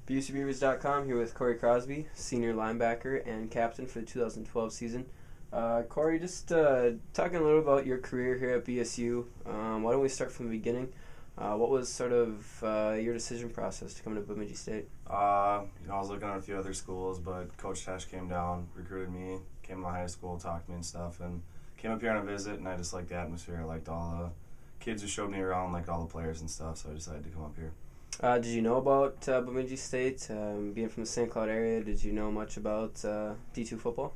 BUCBeavers.com here with Cory Crosby, senior linebacker and captain for the 2012 season. Cory, just talking a little about your career here at BSU. Why don't we start from the beginning? What was sort of your decision process to come to Bemidji State? I was looking at a few other schools, but Coach Tesh came down, recruited me, came to my high school, talked to me and stuff, and came up here on a visit, and I just liked the atmosphere. I liked all the kids who showed me around, liked all the players and stuff, so I decided to come up here. Did you know about Bemidji State? Being from the St. Cloud area, did you know much about D2 football?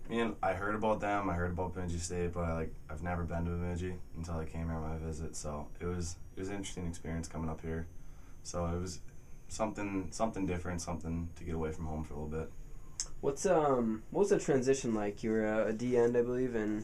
I heard about them, I heard about Bemidji State, but I've never been to Bemidji until I came here on my visit, so it was an interesting experience coming up here. So it was something different, something to get away from home for a little bit. What was the transition like? You were a D end, I believe, in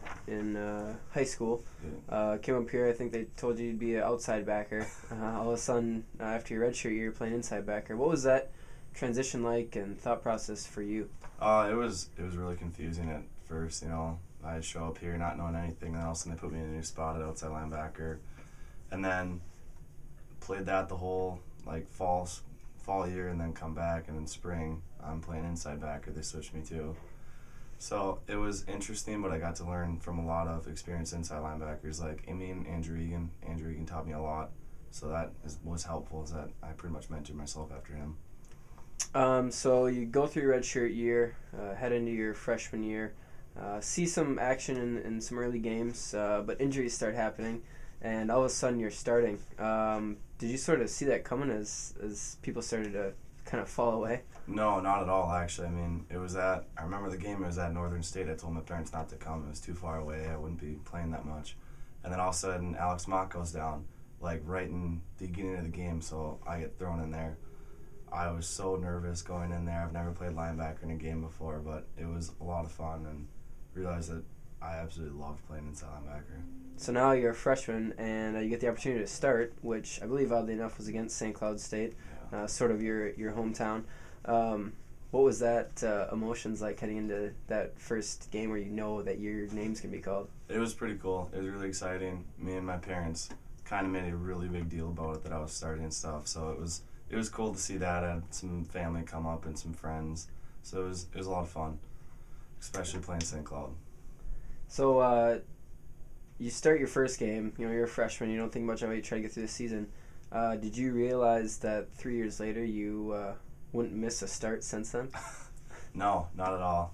high school. Yeah. Came up here. I think they told you you'd be an outside backer. All of a sudden, after your redshirt year, you're playing inside backer. What was that transition like and thought process for you? It was really confusing at first. I'd show up here not knowing anything, and all of a sudden they put me in a new spot at outside linebacker, and then played that the whole fall year, and then come back, and in spring I'm playing inside backer. They switched me to. So it was interesting, but I got to learn from a lot of experienced inside linebackers like Amy and Andrew Egan. Andrew Egan taught me a lot, so that was helpful. Is that I pretty much mentored myself after him. So you go through your redshirt year, head into your freshman year, see some action in some early games, but injuries start happening, and all of a sudden you're starting. Did you sort of see that coming as people started to kind of fall away? No, not at all, actually. I remember the game, it was at Northern State. I told my parents not to come. It was too far away. I wouldn't be playing that much. And then all of a sudden, Alex Mock goes down, right in the beginning of the game, so I get thrown in there. I was so nervous going in there. I've never played linebacker in a game before, but it was a lot of fun, and realized that I absolutely loved playing inside linebacker. So now you're a freshman, and you get the opportunity to start, which I believe, oddly enough, was against St. Cloud State, Yeah. sort of your hometown. What was that emotions like heading into that first game where you know that your name's going to be called? It was pretty cool. It was really exciting. Me and my parents kind of made a really big deal about it, that I was starting and stuff, so it was cool to see that. I had some family come up and some friends, so it was a lot of fun, especially playing St. Cloud. So you start your first game, you're a freshman, you don't think much of it, you try to get through the season. Did you realize that 3 years later you wouldn't miss a start since then? No, not at all.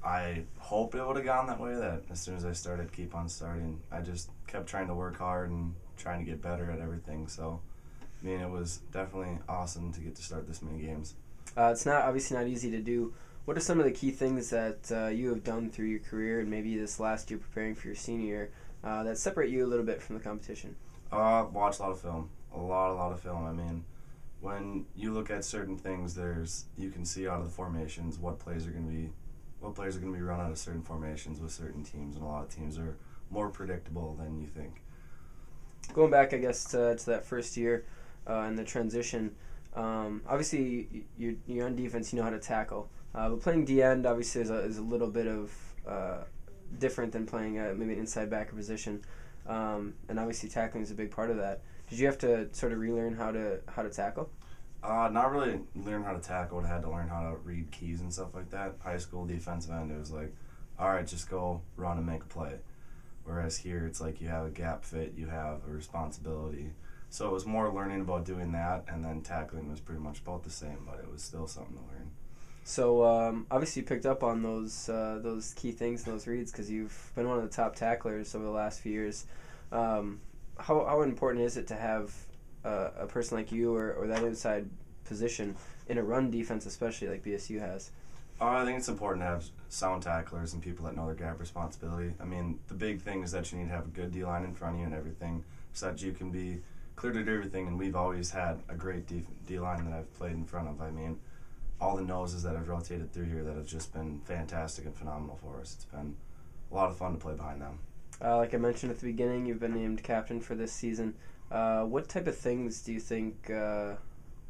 I hope it would have gone that way, that as soon as I started, keep on starting. I just kept trying to work hard and trying to get better at everything, so it was definitely awesome to get to start this many games. It's obviously not easy to do. What are some of the key things that you have done through your career and maybe this last year preparing for your senior year that separate you a little bit from the competition? Watch a lot of film. A lot of film. When you look at certain things, you can see out of the formations what plays are going to be run out of certain formations with certain teams, and a lot of teams are more predictable than you think. Going back, I guess, to that first year and the transition, obviously you're on defense, you know how to tackle. But playing D-end obviously is a little bit of different than playing maybe an inside backer position, and obviously tackling is a big part of that. Did you have to sort of relearn how to tackle? Not really learn how to tackle. I had to learn how to read keys and stuff like that. High school defensive end, it was like, all right, just go run and make a play. Whereas here, it's like you have a gap fit, you have a responsibility. So it was more learning about doing that, and then tackling was pretty much about the same, but it was still something to learn. So obviously you picked up on those key things and those reads because you've been one of the top tacklers over the last few years. How important is it to have a person like you or that inside position in a run defense, especially like BSU has? I think it's important to have sound tacklers and people that know their gap responsibility. The big thing is that you need to have a good D-line in front of you and everything so that you can be clear to do everything, and we've always had a great D-line that I've played in front of. All the noses that have rotated through here that have just been fantastic and phenomenal for us. It's been a lot of fun to play behind them. Like I mentioned at the beginning, you've been named captain for this season. What type of things do you think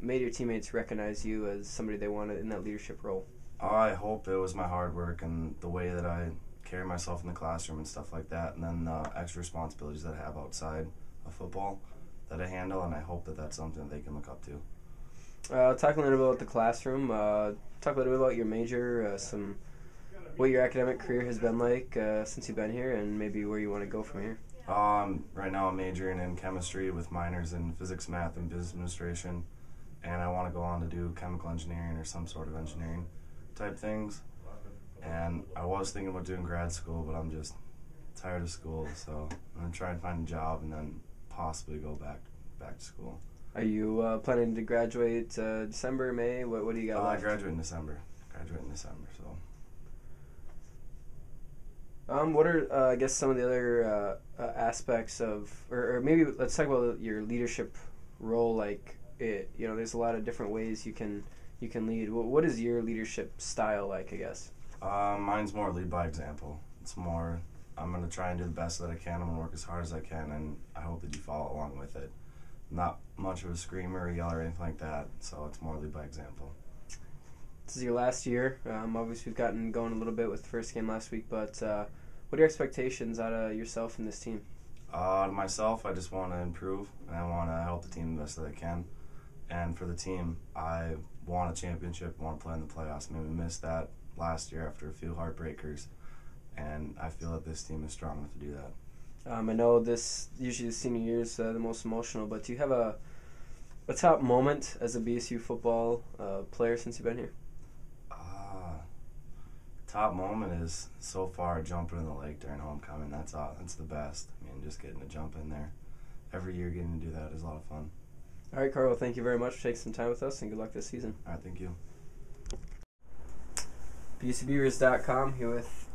made your teammates recognize you as somebody they wanted in that leadership role? I hope it was my hard work and the way that I carry myself in the classroom and stuff like that, and then the extra responsibilities that I have outside of football that I handle, and I hope that that's something that they can look up to. Talk a little bit about the classroom. Talk a little bit about your major, what your academic career has been like since you've been here, and maybe where you want to go from here. Right now I'm majoring in chemistry with minors in physics, math, and business administration, and I want to go on to do chemical engineering or some sort of engineering type things. And I was thinking about doing grad school, but I'm just tired of school, so I'm going to try and find a job and then possibly go back to school. Are you planning to graduate December, May? What do you got I left? graduate in December. So. What are I guess some of the other aspects of, or maybe let's talk about your leadership role. Like there's a lot of different ways you can lead. What is your leadership style like? I guess. Mine's more lead by example. It's more I'm gonna try and do the best that I can. I'm gonna work as hard as I can, and I hope that you follow along with it. Not much of a screamer or yeller or anything like that. So it's more lead by example. This is your last year. Obviously, we've gotten going a little bit with the first game last week, but what are your expectations out of yourself and this team? Myself, I just want to improve, and I want to help the team the best that I can. And for the team, I want a championship, want to play in the playoffs. Maybe we missed that last year after a few heartbreakers, and I feel that this team is strong enough to do that. I know usually the senior year is the most emotional, but do you have a top moment as a BSU football player since you've been here? Top moment is so far jumping in the lake during homecoming. That's the best. I mean, just getting to jump in there every year, getting to do that is a lot of fun. All right, Carl, thank you very much for taking some time with us, and good luck this season. All right, thank you. BSUBeavers.com here with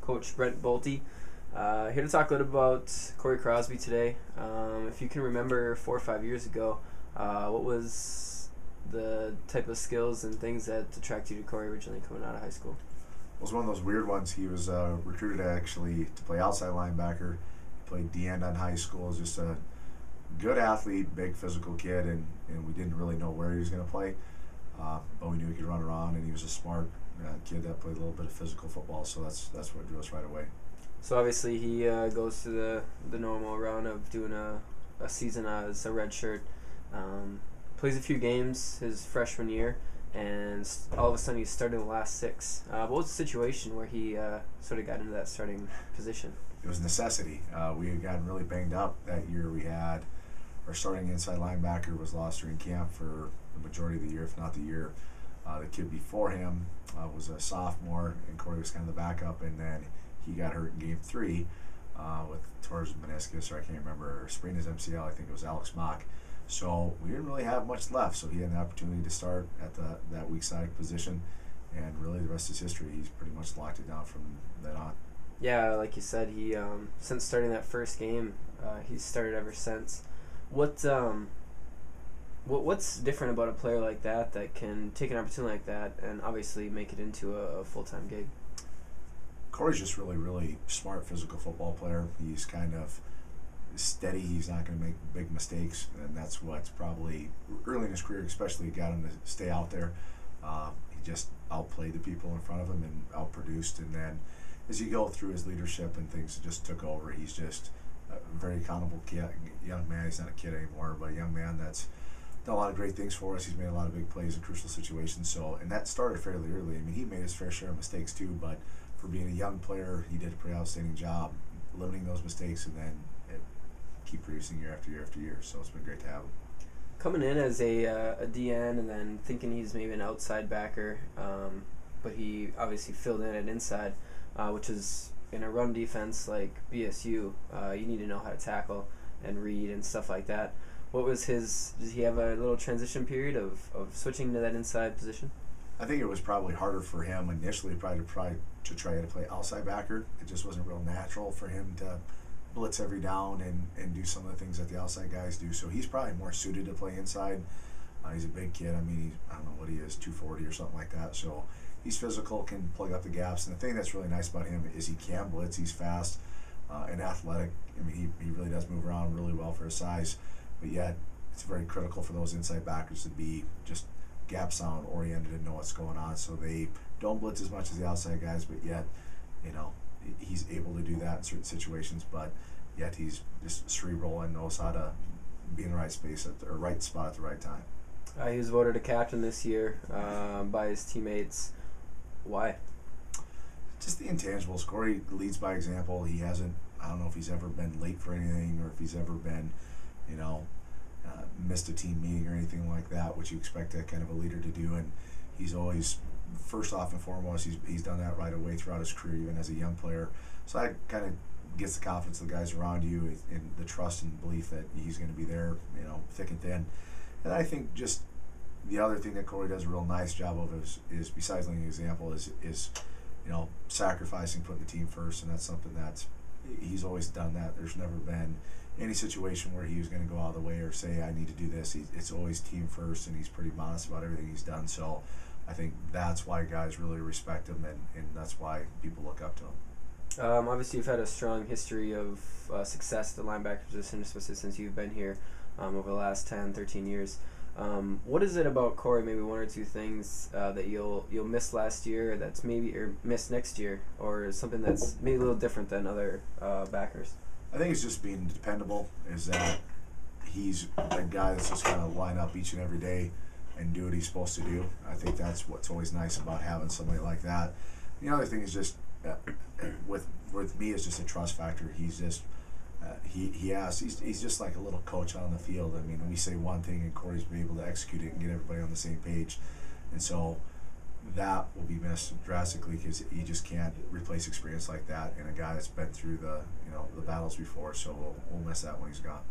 Coach Brent Bolte. Here to talk a little about Cory Crosby today. If you can remember 4 or 5 years ago, what was the type of skills and things that attracted you to Cory originally coming out of high school? It was one of those weird ones. He was recruited actually to play outside linebacker. He played D-end on high school. Was just a good athlete, big physical kid, and we didn't really know where he was going to play. But we knew he could run around, and he was a smart kid that played a little bit of physical football, so that's what drew us right away. So obviously he goes through the normal round of doing a season as a red shirt. Plays a few games his freshman year, and all of a sudden he's starting the last 6. What was the situation where he sort of got into that starting position? It was necessity. We had gotten really banged up that year. We had our starting inside linebacker was lost during camp for the majority of the year, if not the year. The kid before him was a sophomore, and Cory was kind of the backup, and then he got hurt in game 3 with tore his meniscus, or I can't remember, or sprained his MCL. I think it was Alex Mock. So we didn't really have much left, so he had an opportunity to start at that weak side position, and really the rest is history. He's pretty much locked it down from then on. Yeah, like you said, he since starting that first game, he's started ever since. What's different about a player like that can take an opportunity like that and obviously make it into a full-time gig? Cory's just really, really smart physical football player. He's kind of steady. He's not going to make big mistakes, and that's what's probably early in his career especially got him to stay out there. He just outplayed the people in front of him and outproduced, and then as you go through his leadership and things just took over, he's just a very accountable kid, young man. He's not a kid anymore, but a young man that's done a lot of great things for us. He's made a lot of big plays in crucial situations. And that started fairly early. I mean, he made his fair share of mistakes too, but for being a young player, he did a pretty outstanding job limiting those mistakes and then keep producing year after year after year. So it's been great to have him. Coming in as a DN and then thinking he's maybe an outside backer, but he obviously filled in at inside, which is in a run defense like BSU, you need to know how to tackle and read and stuff like that. What was did he have a little transition period of switching to that inside position? I think it was probably harder for him initially to try to play outside backer. It just wasn't real natural for him to blitz every down and do some of the things that the outside guys do. So he's probably more suited to play inside. He's a big kid. I mean, I don't know what he is, 240 or something like that. So he's physical, can plug up the gaps. And the thing that's really nice about him is he can blitz. He's fast and athletic. I mean, he really does move around really well for his size. But yet, it's very critical for those inside backers to be just gap sound oriented and know what's going on. So they don't blitz as much as the outside guys, but yet, he's able to do that in certain situations. But yet, he's just cerebral and knows how to be in the right space or right spot at the right time. He was voted a captain this year by his teammates. Why? Just the intangibles. Cory leads by example. He hasn't, I don't know if he's ever been late for anything or if he's ever been, missed a team meeting or anything like that, which you expect that kind of a leader to do. And he's always, first off and foremost, he's done that right away throughout his career, even as a young player. So that kind of gets the confidence of the guys around you and the trust and belief that he's going to be there, thick and thin. And I think just the other thing that Cory does a real nice job of is besides leading an example, is sacrificing, putting the team first, and that's something that he's always done that. There's never been any situation where he was going to go out of the way or say, I need to do this. It's always team first, and he's pretty modest about everything he's done. So I think that's why guys really respect him, and that's why people look up to him. Obviously, you've had a strong history of success at the linebacker position, especially since you've been here over the last 10, 13 years. What is it about Cory, maybe one or two things that you'll miss last year that's maybe or miss next year, or something that's maybe a little different than other backers? I think it's just being dependable, is that he's a guy that's just going to line up each and every day and do what he's supposed to do. I think that's what's always nice about having somebody like that. The other thing is just with me is just a trust factor. He's just he's just like a little coach on the field. I mean, we say one thing and Cory's been able to execute it and get everybody on the same page, and so that will be missed drastically because you just can't replace experience like that in a guy that's been through the battles before. So we'll miss that when he's gone.